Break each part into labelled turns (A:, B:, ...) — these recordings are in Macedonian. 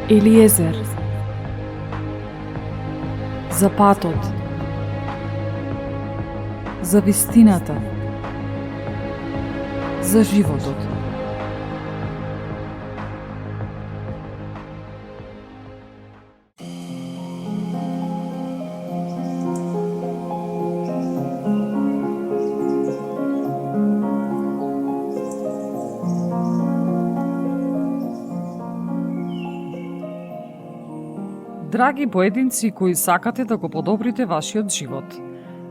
A: Елиезер, за патот, за вистината, за животот. Драги поединци кои сакате да го подобрите вашиот живот,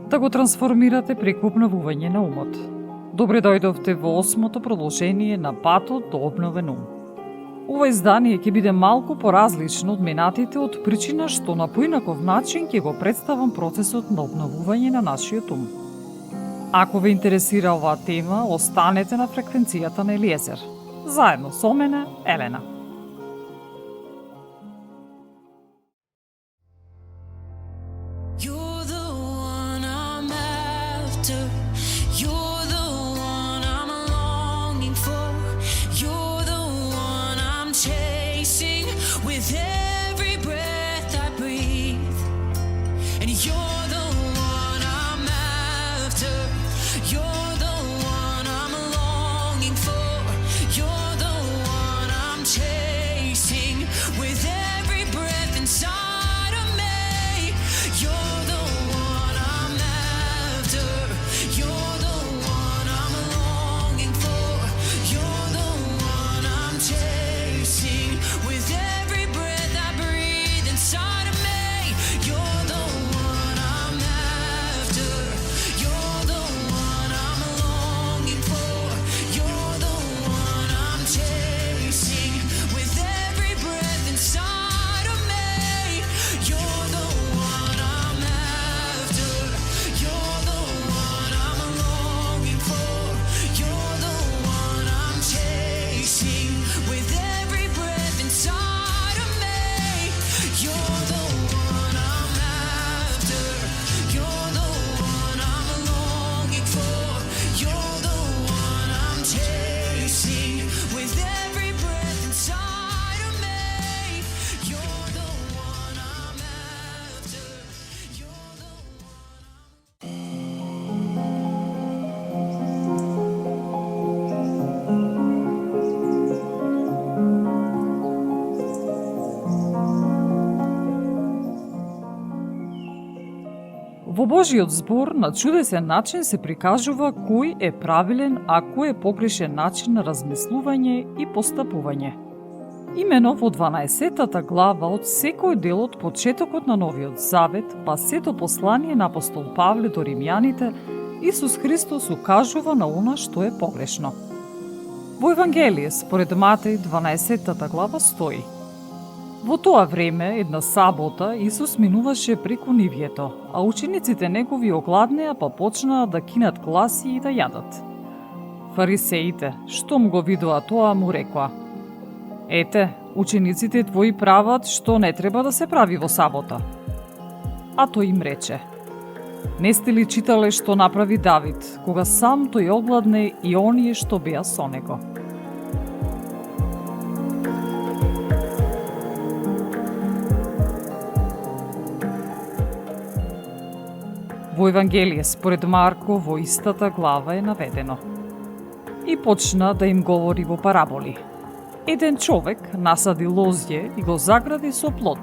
A: да го трансформирате преку обновување на умот. Добре дојдовте во 8-то продолжение на патот до обновен ум. Ова издание ќе биде малку поразлично од минатите од причина што на поинаков начин ќе го представам процесот на обновување на нашиот ум. Ако ве интересира оваа тема, останете на фреквенцијата на Елиезер. Заедно со мене, Елена. Во Божиот збор на чудесен начин се прикажува кој е правилен, а кој е погрешен начин на размислување и постапување. Имено во 12-тата глава од секој дел од почетокот на Новиот Завет, па сето послание на апостол Павле до римјаните, Исус Христос укажува на она што е погрешно. Во Евангелие според Матеј 12-тата глава стои: Во тоа време, една сабота, Исус минуваше преку нивјето, а учениците негови огладнеа па почнаа да кинат гласи и да јадат. Фарисеите, штом го видоа тоа, му рекоа: Ете, учениците твои прават што не треба да се прави во сабота. А тој им рече: Не сте ли читале што направи Давид, кога сам тој огладне и оние што беа со него? Во Евангелие според Марко во истата глава е наведено: И почна да им говори во параболи. Еден човек насади лозје и го загради со плот,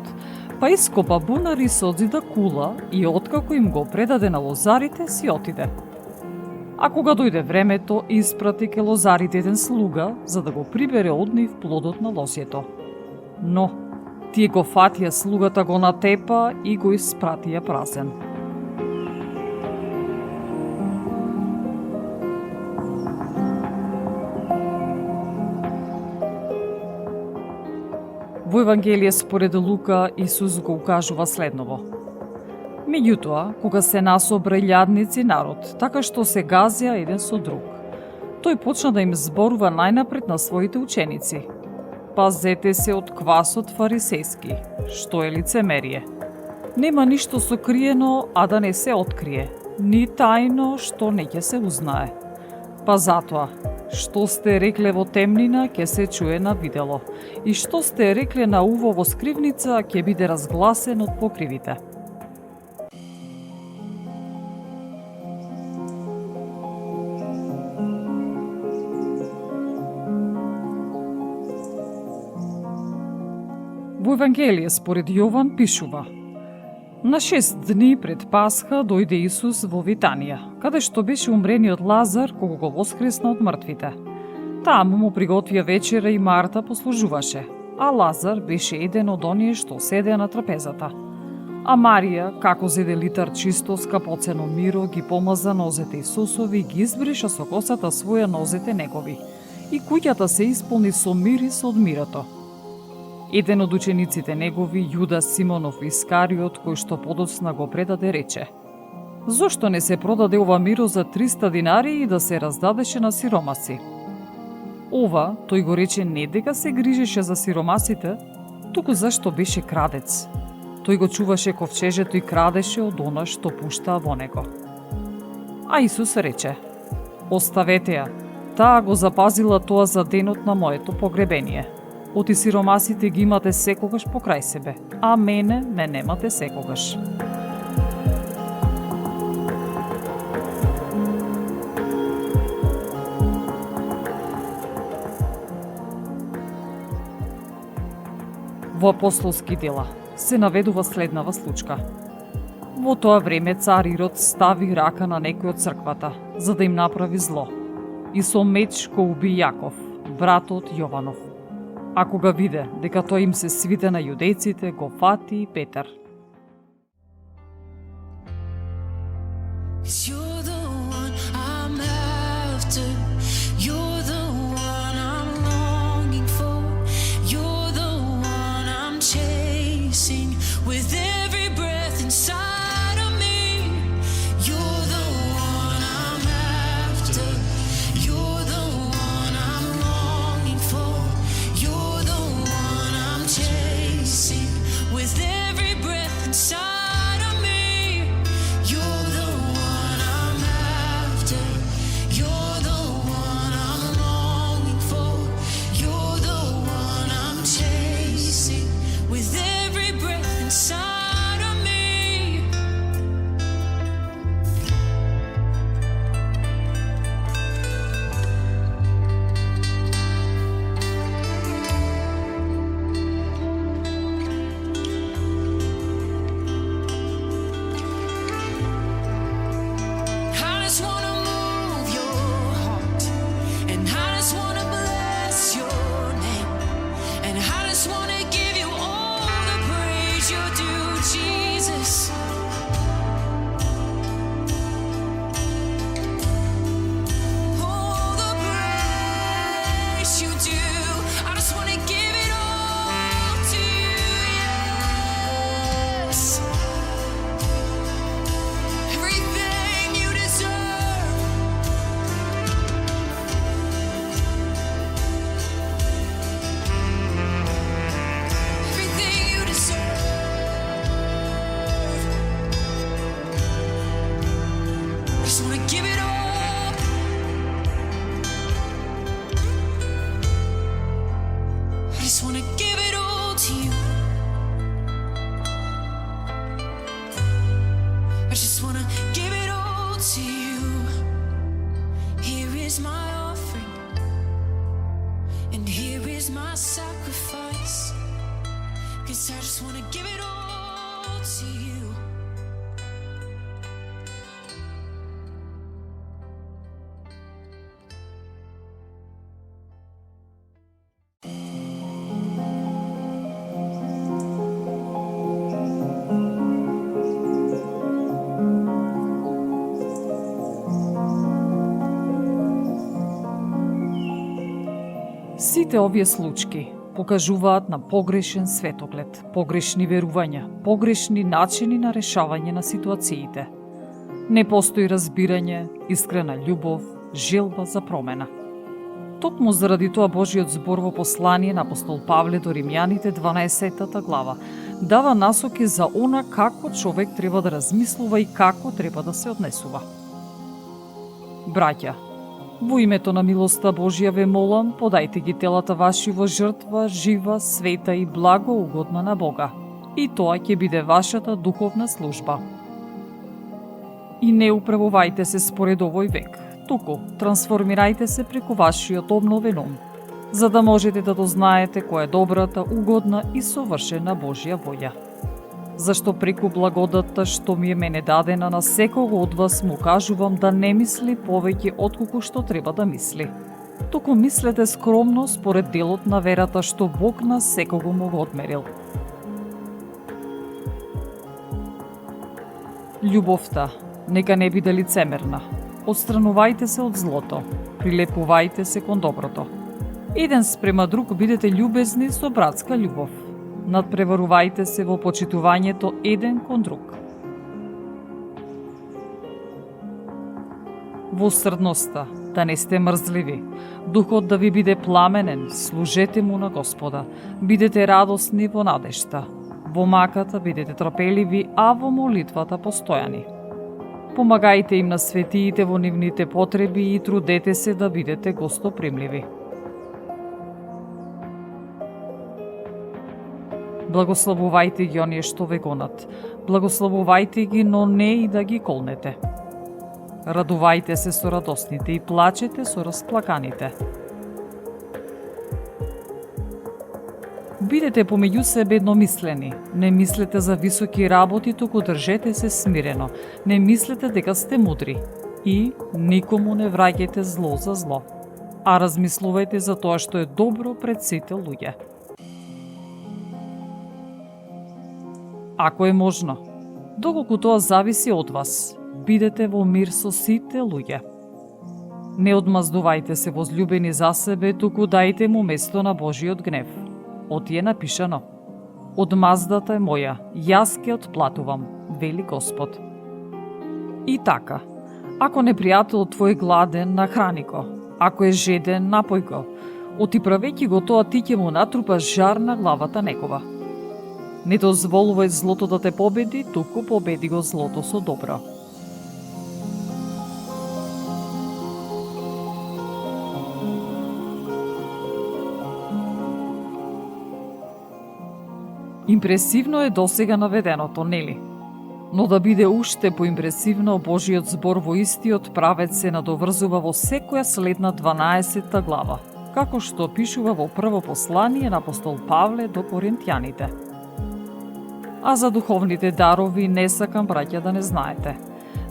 A: па ископа бунари со зида кула и откако им го предаде на лозарите, си отиде. А кога дојде времето, испрати ке лозарите еден слуга, за да го прибере од нив плодот на лозјето. Но, тие го фатија слугата, го натепа и го испратија празен. Во Евангелие според Лука, Исус го укажува следново: Меѓутоа, кога се насобра илјадници народ, така што се газија еден со друг, тој почна да им зборува најнапред на своите ученици: Пазете се од квасот фарисејски, што е лицемерие. Нема ништо сокриено, а да не се открие, ни тајно што не ќе се узнае. Па затоа, што сте рекле во темнина, ќе се чуе на видело. И што сте рекле на уво во скривница, ќе биде разгласен од покривите. Во Евангелие според Јован пишува: на 6 дни пред Пасха дојде Исус во Витанија, каде што беше умрениот Лазар кога го воскресна од мртвите. Таму му приготвија вечера и Марта послужуваше, а Лазар беше еден од оние што седеа на трапезата. А Марија, како зеде литар чисто скапоцено миро, ги помаза нозете Исусови и ги избриша со косата своја нозете негови. И куќата се исполни со мирис од мирото. Еден од учениците негови, Јуда Симонов Искариот, кој што подоцна го предаде, рече: зошто не се продаде ова миро за 300 динари и да се раздадеше на сиромаси? Ова тој го рече не дека се грижеше за сиромасите, туку зашто беше крадец. Тој го чуваше ковчежето и крадеше од она што пуштаа во него. А Исус рече: оставете ја, таа го запазила тоа за денот на моето погребение. Оти сиромасите ги имате секогаш покрај себе, а мене ме немате секогаш. Во апостолски дела се наведува следнава случка. Во тоа време цар Ирод стави рака на некој од црквата, за да им направи зло, и со меч го уби Јаков, братот Јованов. А кога виде дека тој им се свиде на јудејците, го фати и Петар. Сите овие случаи покажуваат на погрешен светоглед, погрешни верувања, погрешни начини на решавање на ситуациите. Не постои разбирање, искрена љубов, желба за промена. Токму заради тоа Божиот збор во послание на апостол Павле до Римјаните 12 глава дава насоки за она како човек треба да размислува и како треба да се однесува. Браќа, Во името на милоста Божја ве молам, подајте ги телата ваши во жртва, жива, света и благо угодна на Бога. И тоа ќе биде вашата духовна служба. И не управувајте се според овој век, туку трансформирајте се преку вашиот обновен ум, за да можете да дознаете која е добрата, угодна и совршена Божја волја. Зашто преку благодатта што ми е мене дадена на секого од вас му кажувам да не мисли повеќе отколку што треба да мисли. Туку мислете скромно според делот на верата што Бог на секого му го одмерил. Љубовта нека не биде лицемерна. Отстранувајте се од злото, прилепувајте се кон доброто. Еден спрема друг бидете љубезни со братска љубов. Надпреварувајте се во почитувањето еден кон друг. Во усрдноста да не сте мрзливи, духот да ви биде пламенен, служете му на Господа, бидете радосни во надежта, во маката бидете трпеливи, а во молитвата постојани. Помагајте им на светиите во нивните потреби и трудете се да бидете гостопримливи. Благословувајте ги оние што ве гонат. Благословувајте ги, но не и да ги колнете. Радувајте се со радосните и плачете со расплаканите. Бидете помеѓу себе едномислени. Не мислете за високи работи, туку држете се смирено. Не мислете дека сте мудри. И никому не враќајте зло за зло. А размислувајте за тоа што е добро пред сите луѓе. Ако е можно, доколку тоа зависи од вас, бидете во мир со сите луѓе. Не одмаздувајте се возлюбени за себе, туку дајте му место на Божиот гнев. Оти е напишано: Одмаздата е моја, јас ќе отплатувам, вели Господ. И така, ако непријател твој гладен, нахрани го, ако е жеден, напој го, оти правејќи го тоа ти ќе му натрупаш жар на главата некога. Не дозволувај злото да те победи, туку победи го злото со добро. Импресивно е досега наведеното, нели? Но да биде уште поимпресивно, Божиот збор во истиот правец се надоврзува во секоја следна 12 глава, како што пишува во прво послание на апостол Павле до Коринтјаните. А за духовните дарови не сакам, браќа, да не знаете.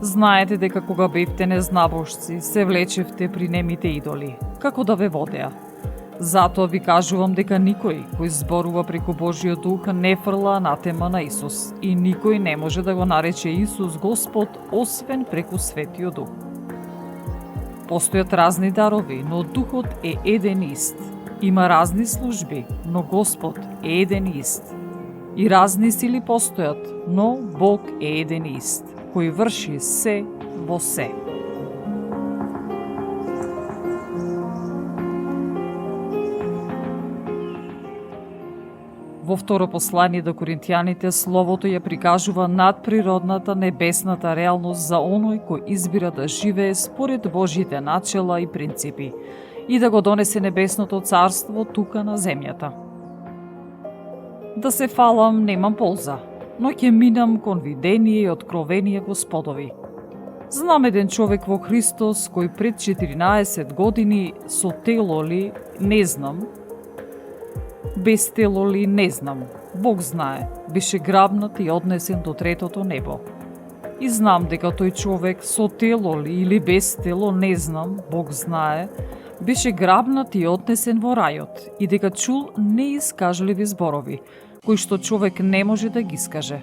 A: Знаете дека кога бевте незнабожци, се влечевте при немите идоли, како да ве водеа. Затоа ви кажувам дека никој кој зборува преку Божиот дух не фрла анатема на Исус и никој не може да го нарече Исус Господ освен преку Светиот Дух. Постојат разни дарови, но Духот е еден ист. Има разни служби, но Господ е еден ист. И разни сили постојат, но Бог е еден ист, кој врши се во се. Во второ послание до Коринтјаните словото ја прикажува надприродната небесната реалност за оној кој избира да живее според Божите начела и принципи и да го донесе небесното царство тука на земјата. Да се фалам немам полза, но ќе минам кон видение и откровение Господови. Знам еден човек во Христос кој пред 14 години со тело ли, не знам, без тело ли, не знам, Бог знае, беше грабнат и однесен до третото небо. И знам дека тој човек со тело ли или без тело, не знам, Бог знае, беше грабнат и однесен во рајот и дека чул неискажливи зборови, кои што човек не може да ги искаже.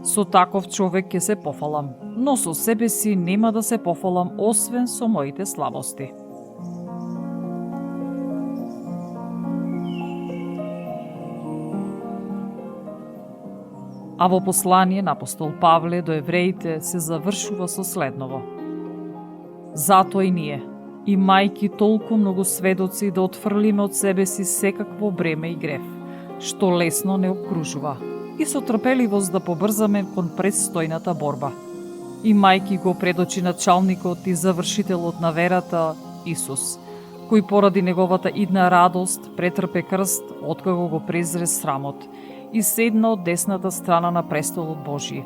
A: Со таков човек ќе се пофалам, но со себе си нема да се пофалам освен со моите слабости. А во послание на апостол Павле до евреите се завршува со следново: Затоа и ние, имајки толку многу сведоци, да отфрлиме од себе си секакво бреме и грев, што лесно не обкружува, и со трпеливост да побрзаме кон предстојната борба. Имајки го пред очи началникот и завршителот на верата, Исус, кој поради неговата идна радост претрпе крст, откако го презре срамот и седна од десната страна на престолот Божи.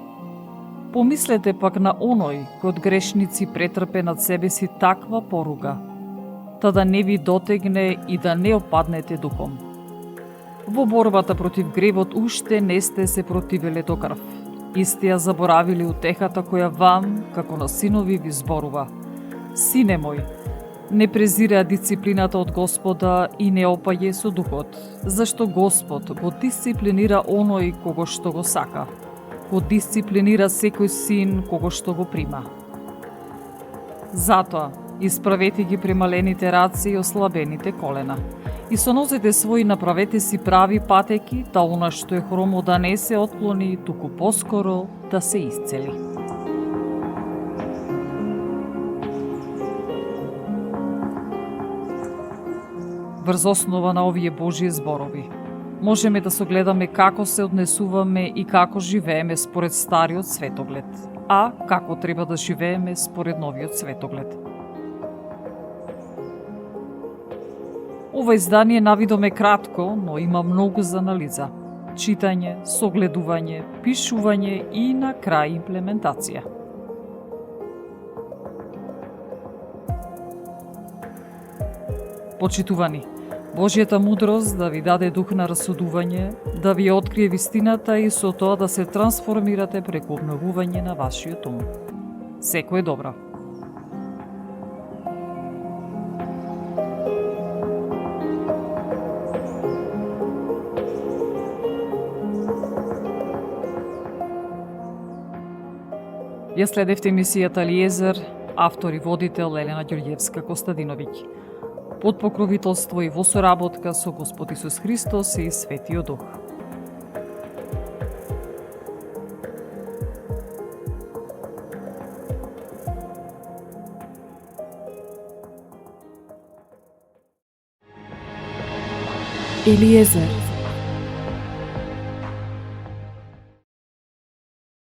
A: Помислете пак на оној кој од грешници претрпе над себе си таква поруга, та да не ви дотегне и да не опаднете духом. Во борбата против гревот уште не сте се противеле до крв. Исти ја заборавили утехата која вам, како на синови, ви зборува. Сине мој, не презирај дисциплината од Господа и не опаѓај со духот, зашто Господ го дисциплинира оној кого што го сака. Го дисциплинира секој син кого што го прима. Затоа, исправете ги премалените раце и ослабените колена. И со нозете своји направете си прави патеки, та она што е хромо да не се отклони, туку поскоро да се исцели. Врз основа на овие Божји зборови, можеме да согледаме како се однесуваме и како живееме според стариот светоглед, а како треба да живееме според новиот светоглед. Ова издание навидом е кратко, но има многу за анализа. Читање, согледување, пишување и на крај имплементација. Почитувани, Божјата мудрост да ви даде дух на расудување, да ви открие вистината и со тоа да се трансформирате преку обновување на вашиот ум. Секое добро! Ја следевте емисијата Елиезер, автор и водител Елена Ѓорѓевска Костадиновиќ. Под покровителство и во соработка со Господ Исус Христос и Светиот Дух.
B: Елиезер